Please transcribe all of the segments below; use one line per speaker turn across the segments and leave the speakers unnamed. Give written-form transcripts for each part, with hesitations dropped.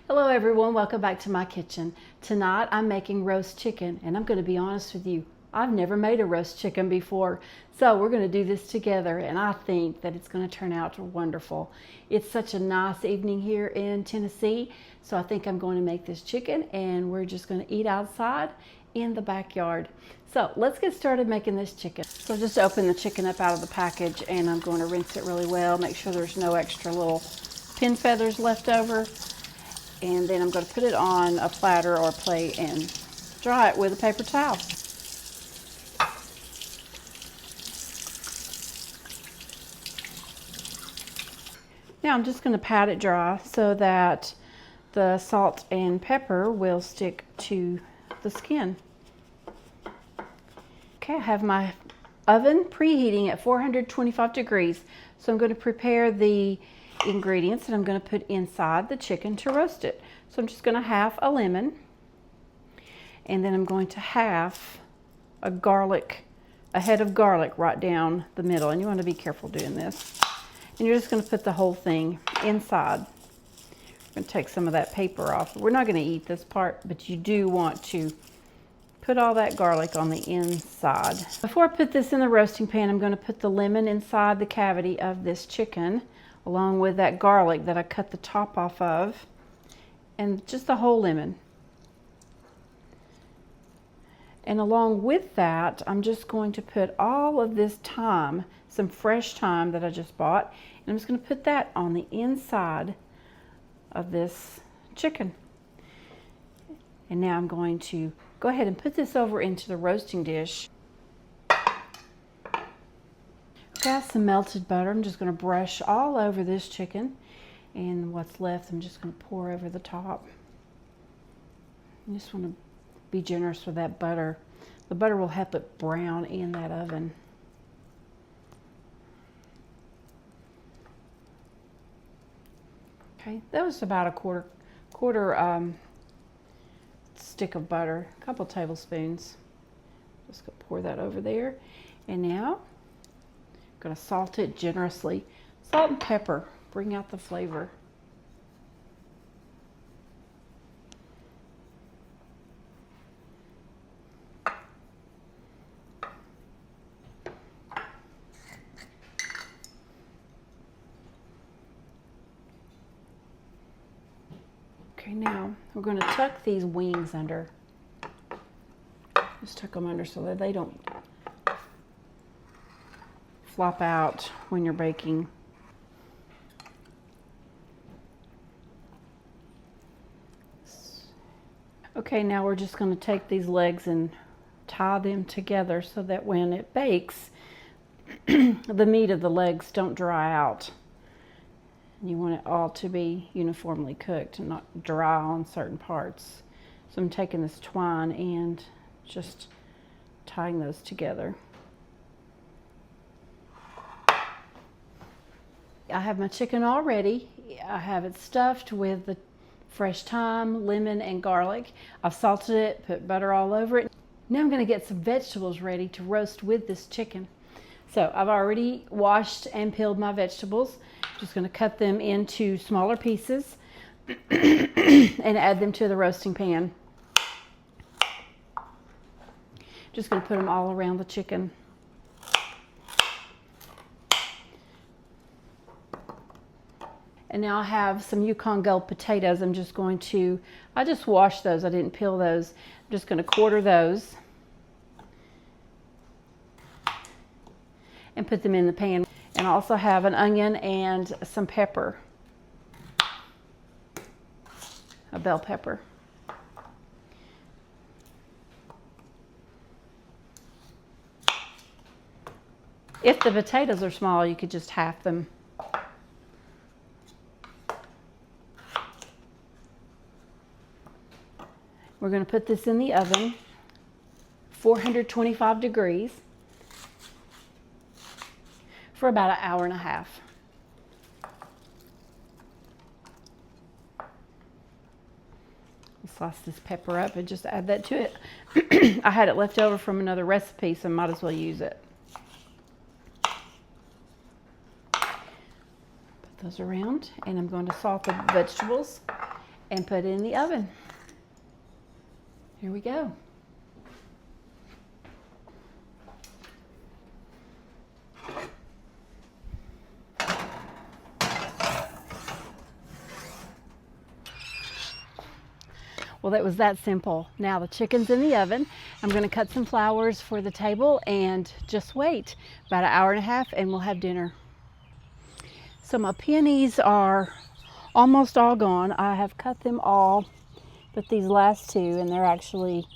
Hello everyone, welcome back to my kitchen. Tonight I'm making roast chicken, and I'm going to be honest with you, I've never made a roast chicken before. So we're going to do this together, and I think that it's going to turn out wonderful. It's such a nice evening here in Tennessee, so I think I'm going to make this chicken and we're just going to eat outside in the backyard. So let's get started making this chicken. So just open the chicken up out of the package, and I'm going to rinse it really well, make sure there's no extra little pin feathers left over. And then I'm going to put it on a platter or plate and dry it with a paper towel. Now I'm just going to pat it dry so that the salt and pepper will stick to the skin. Okay, I have my oven preheating at 425 degrees. So I'm going to prepare the ingredients that I'm going to put inside the chicken to roast it. So I'm just going to half a lemon, and then I'm going to half a head of garlic right down the middle, and you want to be careful doing this. And you're just going to put the whole thing inside. I'm going to take some of that paper off. We're not going to eat this part, but you do want to put all that garlic on the inside. Before I put this in the roasting pan, I'm going to put the lemon inside the cavity of this chicken, along with that garlic that I cut the top off of, and just the whole lemon. And along with that, I'm just going to put all of this thyme, some fresh thyme that I just bought, and I'm just going to put that on the inside of this chicken. And now I'm going to go ahead and put this over into the roasting dish. Got some melted butter. I'm just going to brush all over this chicken, and what's left I'm just going to pour over the top. You just want to be generous with that butter. The butter will help it brown in that oven. Okay, that was about a quarter stick of butter, a couple tablespoons. Just going to pour that over there, and now going to salt it generously. Salt and pepper bring out the flavor. Okay, now we're going to tuck these wings under. Just tuck them under so that they don't flop out when you're baking. Okay, now we're just going to take these legs and tie them together so that when it bakes, the meat of the legs don't dry out. You want it all to be uniformly cooked and not dry on certain parts. So I'm taking this twine and just tying those together. I have my chicken all ready. I have it stuffed with the fresh thyme, lemon, and garlic. I've salted it, put butter all over it. Now I'm going to get some vegetables ready to roast with this chicken. So I've already washed and peeled my vegetables. I'm just going to cut them into smaller pieces and add them to the roasting pan. Just going to put them all around the chicken. And now I have some Yukon Gold potatoes. I just washed those. I didn't peel those. I'm just going to quarter those and put them in the pan. And I also have an onion and some pepper, a bell pepper. If the potatoes are small, you could just half them. We're going to put this in the oven, 425 degrees, for about an hour and a half. Slice this pepper up and just add that to it. I had it left over from another recipe, so I might as well use it. Put those around, and I'm going to salt the vegetables and put it in the oven. Here we go. Well, that was that simple. Now the chicken's in the oven. I'm going to cut some flowers for the table and just wait about an hour and a half and we'll have dinner. So my peonies are almost all gone. I have cut them all, but these last two, and they're actually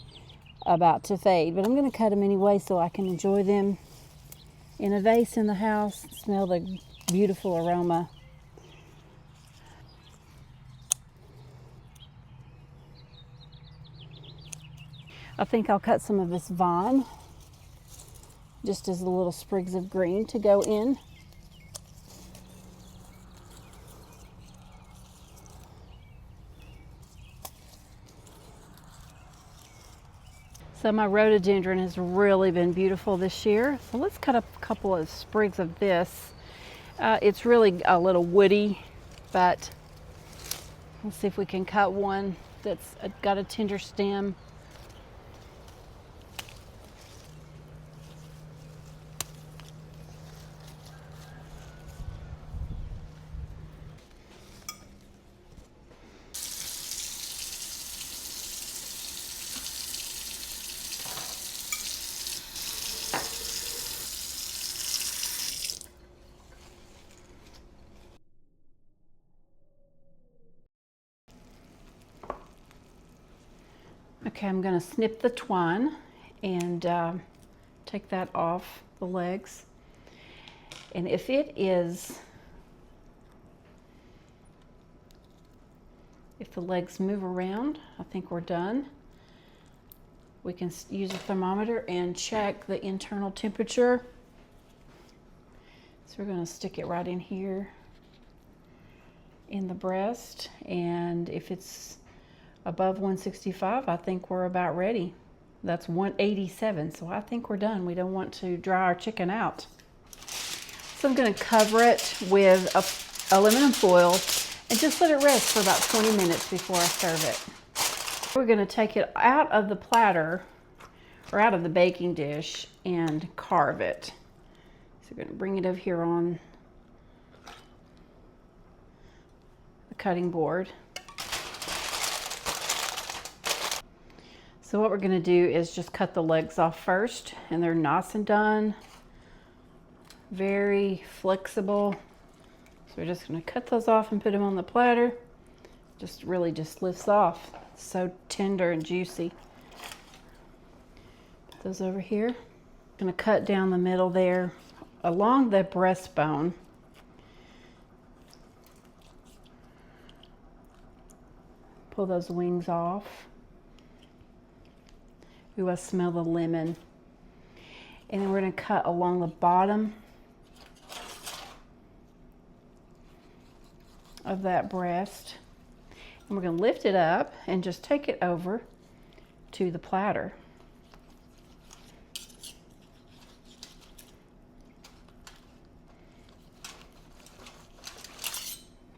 about to fade. But I'm going to cut them anyway so I can enjoy them in a vase in the house, smell the beautiful aroma. I think I'll cut some of this vine, just as the little sprigs of green to go in. So my rhododendron has really been beautiful this year. So let's cut up a couple of sprigs of this. It's really a little woody, but let's see if we can cut one that's got a tender stem. Okay, I'm going to snip the twine and take that off the legs. And if the legs move around, I think we're done. We can use a thermometer and check the internal temperature. So we're going to stick it right in here in the breast, and if it's above 165, I think we're about ready. That's 187, so I think we're done. We don't want to dry our chicken out. So I'm going to cover it with aluminum foil and just let it rest for about 20 minutes before I serve it. We're going to take it out of the platter or out of the baking dish and carve it. So we're going to bring it over here on the cutting board. So what we're going to do is just cut the legs off first, and they're nice and done, very flexible. So we're just going to cut those off and put them on the platter. Just really just lifts off. It's so tender and juicy. Put those over here. I'm going to cut down the middle there along the breastbone. Pull those wings off. Ooh, I smell the lemon. And then we're going to cut along the bottom of that breast. And we're going to lift it up and just take it over to the platter.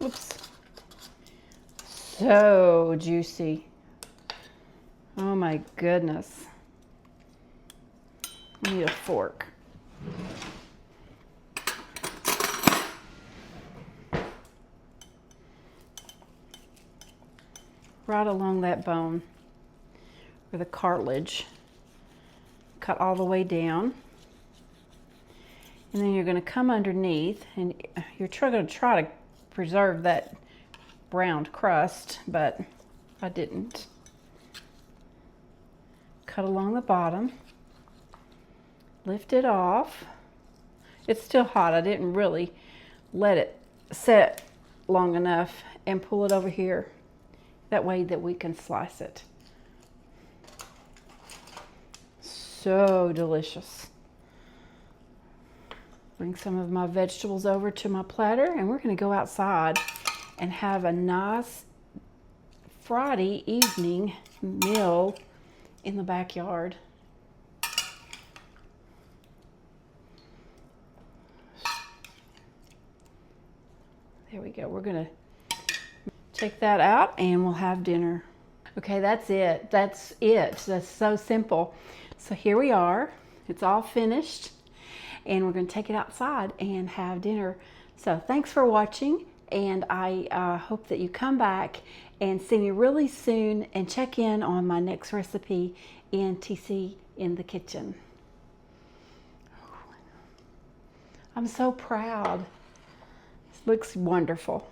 Oops. So juicy. Oh my goodness. I need a fork. Right along that bone where the cartilage. Cut all the way down. And then you're going to come underneath and you're going to try to preserve that browned crust, but I didn't. Cut along the bottom. Lift it off. It's still hot. I didn't really let it set long enough, and pull it over here. That way that we can slice it. So delicious. Bring some of my vegetables over to my platter, and we're going to go outside and have a nice Friday evening meal in the backyard. There we go. We're going to Take that out and we'll have dinner. Okay, that's it. That's it. That's so simple. So here we are. It's all finished. And we're going to take it outside and have dinner. So thanks for watching. And I hope that you come back and see me really soon and check in on my next recipe in TC in the kitchen. I'm so proud. This looks wonderful.